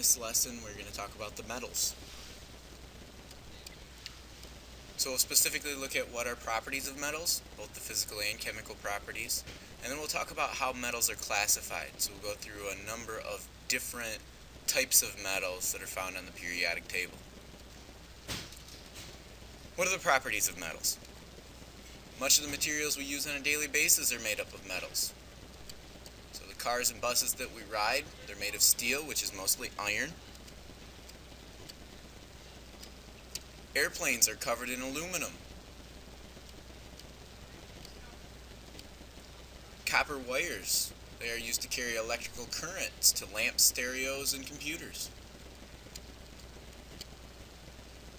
this lesson we're going to talk about the metals. So we'll specifically look at what are properties of metals, both the physical and chemical properties, and then we'll talk about how metals are classified. So we'll go through a number of different types of metals that are found on the periodic table. What are the properties of metals? Much of the materials we use on a daily basis are made up of metals. So the cars and buses that we ride, they're made of steel, which is mostly iron. Airplanes are covered in aluminum. Copper wires, they are used to carry electrical currents to lamps, stereos, and computers.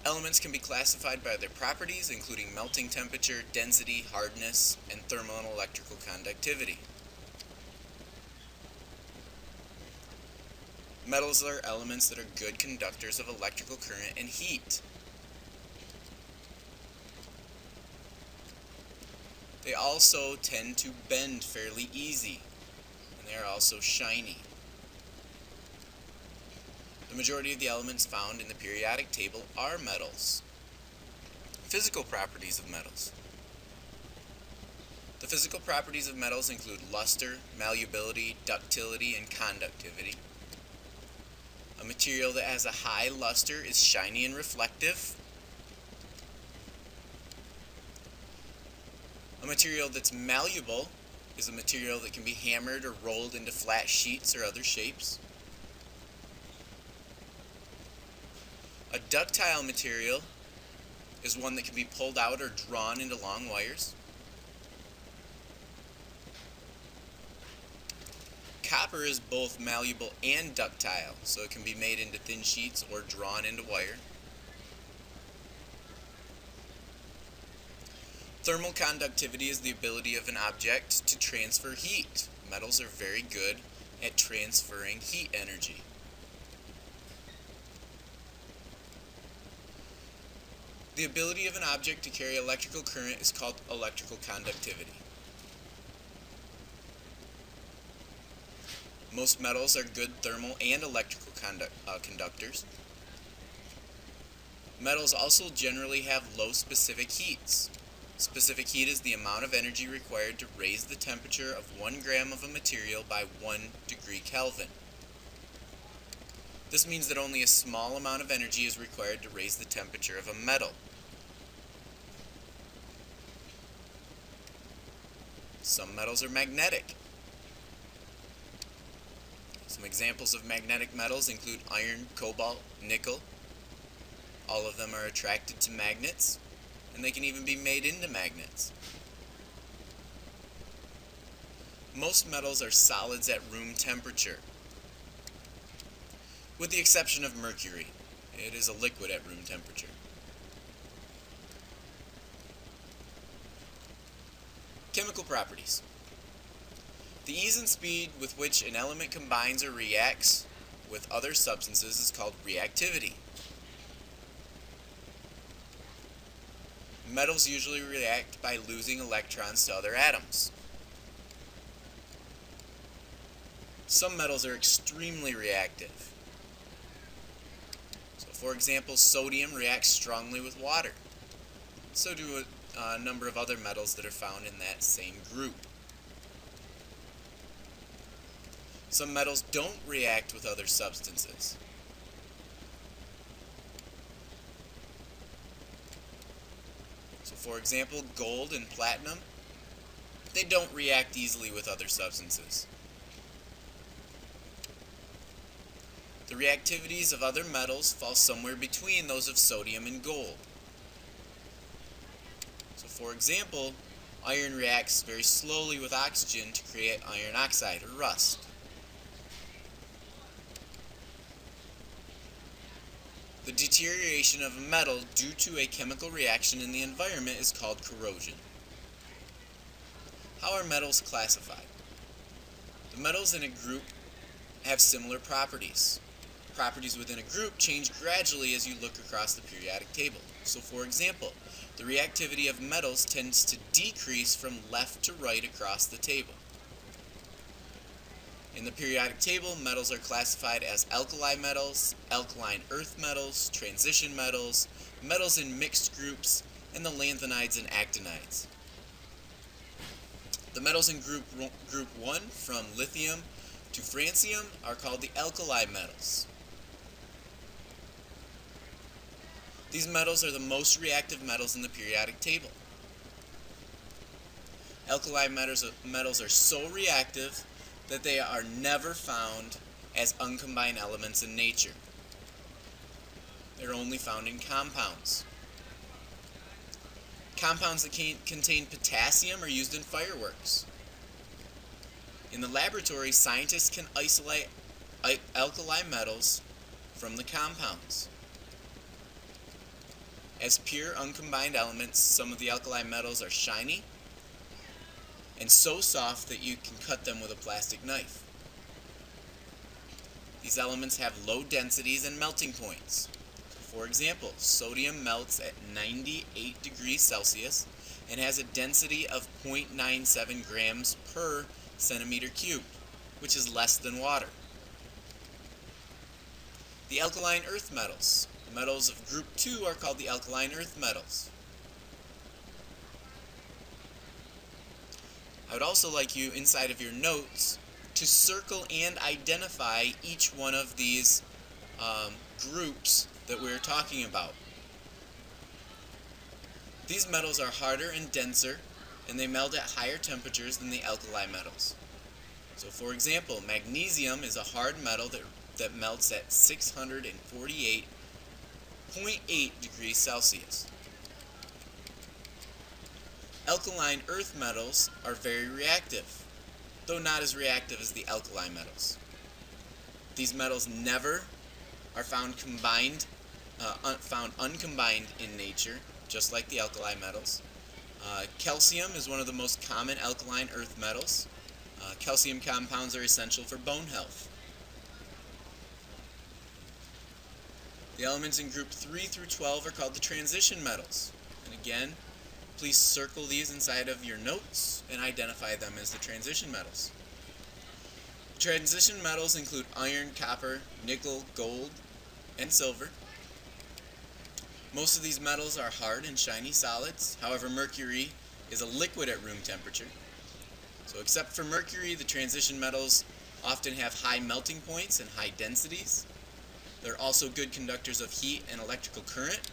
Elements can be classified by their properties, including melting temperature, density, hardness, and thermal and electrical conductivity. Metals are elements that are good conductors of electrical current and heat. They also tend to bend fairly easy, and they are also shiny. The majority of the elements found in the periodic table are metals. Physical properties of metals. The physical properties of metals include luster, malleability, ductility, and conductivity. A material that has a high luster is shiny and reflective. A material that's malleable is a material that can be hammered or rolled into flat sheets or other shapes. A ductile material is one that can be pulled out or drawn into long wires. Copper is both malleable and ductile, so it can be made into thin sheets or drawn into wire. Thermal conductivity is the ability of an object to transfer heat. Metals are very good at transferring heat energy. The ability of an object to carry electrical current is called electrical conductivity. Most metals are good thermal and electrical conductors. Metals also generally have low specific heats. Specific heat is the amount of energy required to raise the temperature of 1 gram of a material by 1 degree Kelvin. This means that only a small amount of energy is required to raise the temperature of a metal. Some metals are magnetic. Some examples of magnetic metals include iron, cobalt, nickel. All of them are attracted to magnets, and they can even be made into magnets. Most metals are solids at room temperature, with the exception of mercury. It is a liquid at room temperature. Chemical properties. The ease and speed with which an element combines or reacts with other substances is called reactivity. Metals usually react by losing electrons to other atoms. Some metals are extremely reactive. So, for example, sodium reacts strongly with water. So do a number of other metals that are found in that same group. Some metals don't react with other substances. So, for example, gold and platinum, they don't react easily with other substances. The reactivities of other metals fall somewhere between those of sodium and gold. So, for example, iron reacts very slowly with oxygen to create iron oxide or rust. The deterioration of a metal due to a chemical reaction in the environment is called corrosion. How are metals classified? The metals in a group have similar properties. Properties within a group change gradually as you look across the periodic table. So, for example, the reactivity of metals tends to decrease from left to right across the table. In the periodic table, metals are classified as alkali metals, alkaline earth metals, transition metals, metals in mixed groups, and the lanthanides and actinides. The metals in group 1, from lithium to francium, are called the alkali metals. These metals are the most reactive metals in the periodic table. Alkali metals are so reactive that they are never found as uncombined elements in nature. They're only found in compounds. Compounds that contain potassium are used in fireworks. In the laboratory, scientists can isolate alkali metals from the compounds. As pure uncombined elements, some of the alkali metals are shiny and so soft that you can cut them with a plastic knife. These elements have low densities and melting points. For example, sodium melts at 98 degrees Celsius and has a density of 0.97 grams per centimeter cubed, which is less than water. The alkaline earth metals. The metals of group 2 are called the alkaline earth metals. I would also like you, inside of your notes, to circle and identify each one of these groups that we're talking about. These metals are harder and denser, and they melt at higher temperatures than the alkali metals. So for example, magnesium is a hard metal that melts at 648.8 degrees Celsius. Alkaline earth metals are very reactive, though not as reactive as the alkali metals. These metals never are found uncombined in nature, just like the alkali metals. Calcium is one of the most common alkaline earth metals. Calcium compounds are essential for bone health. The elements in group 3 through 12 are called the transition metals. And again, please circle these inside of your notes and identify them as the transition metals. Transition metals include iron, copper, nickel, gold, and silver. Most of these metals are hard and shiny solids. However, mercury is a liquid at room temperature. So except for mercury, the transition metals often have high melting points and high densities. They're also good conductors of heat and electrical current,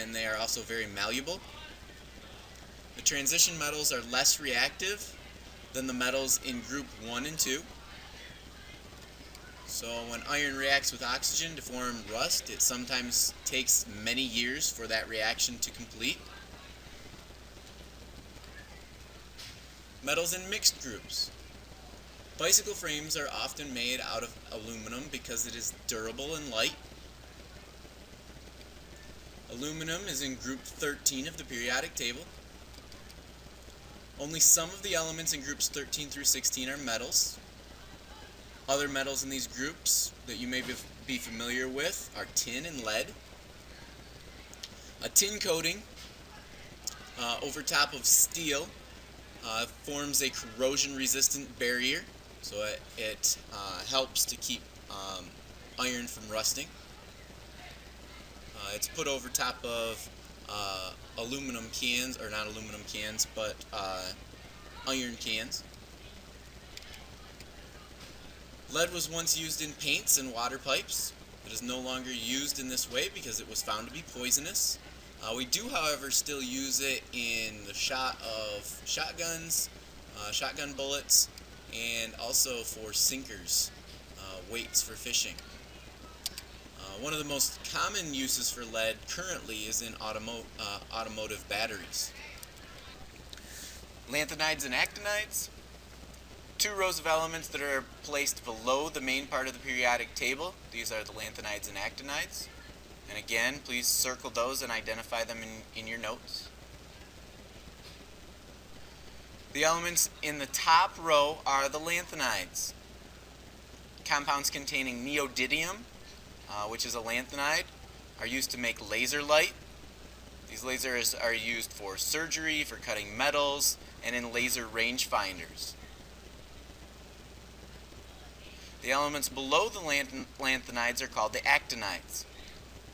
and they are also very malleable. The transition metals are less reactive than the metals in group 1 and 2. So when iron reacts with oxygen to form rust, it sometimes takes many years for that reaction to complete. Metals in mixed groups. Bicycle frames are often made out of aluminum because it is durable and light. Aluminum is in group 13 of the periodic table. Only some of the elements in groups 13 through 16 are metals. Other metals in these groups that you may be familiar with are tin and lead. A tin coating over top of steel forms a corrosion-resistant barrier, so it helps to keep iron from rusting. It's put over top of aluminum cans, or not aluminum cans, but iron cans. Lead was once used in paints and water pipes. It is no longer used in this way because it was found to be poisonous. We do, however, still use it in the shot of shotguns, shotgun bullets, and also for sinkers, weights for fishing. One of the most common uses for lead currently is in automotive batteries. Lanthanides and actinides. Two rows of elements that are placed below the main part of the periodic table. These are the lanthanides and actinides. And again, please circle those and identify them in your notes. The elements in the top row are the lanthanides. Compounds containing neodymium, which is a lanthanide, are used to make laser light. These lasers are used for surgery, for cutting metals, and in laser rangefinders. The elements below the lanthanides are called the actinides.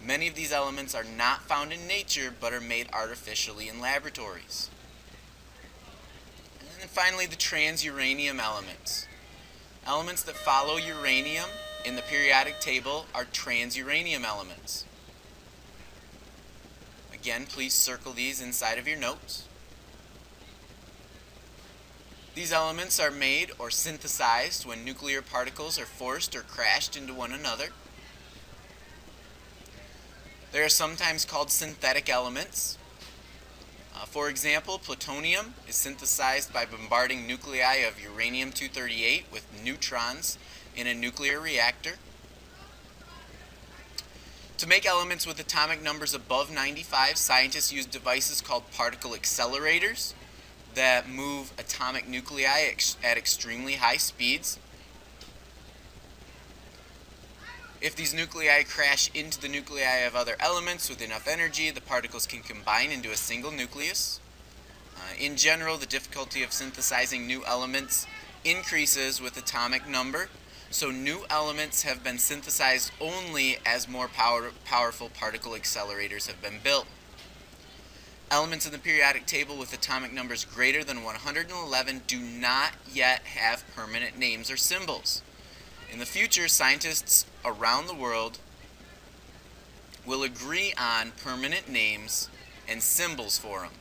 Many of these elements are not found in nature but are made artificially in laboratories. And then finally, the transuranium elements. Elements that follow uranium in the periodic table are transuranium elements. Again, please circle these inside of your notes. These elements are made or synthesized when nuclear particles are forced or crashed into one another. They are sometimes called synthetic elements. For example, plutonium is synthesized by bombarding nuclei of uranium-238 with neutrons in a nuclear reactor. To make elements with atomic numbers above 95, scientists use devices called particle accelerators that move atomic nuclei at extremely high speeds. If these nuclei crash into the nuclei of other elements with enough energy, the particles can combine into a single nucleus. In general, the difficulty of synthesizing new elements increases with atomic number, so new elements have been synthesized only as more powerful particle accelerators have been built. Elements in the periodic table with atomic numbers greater than 111 do not yet have permanent names or symbols. In the future, scientists around the world will agree on permanent names and symbols for them.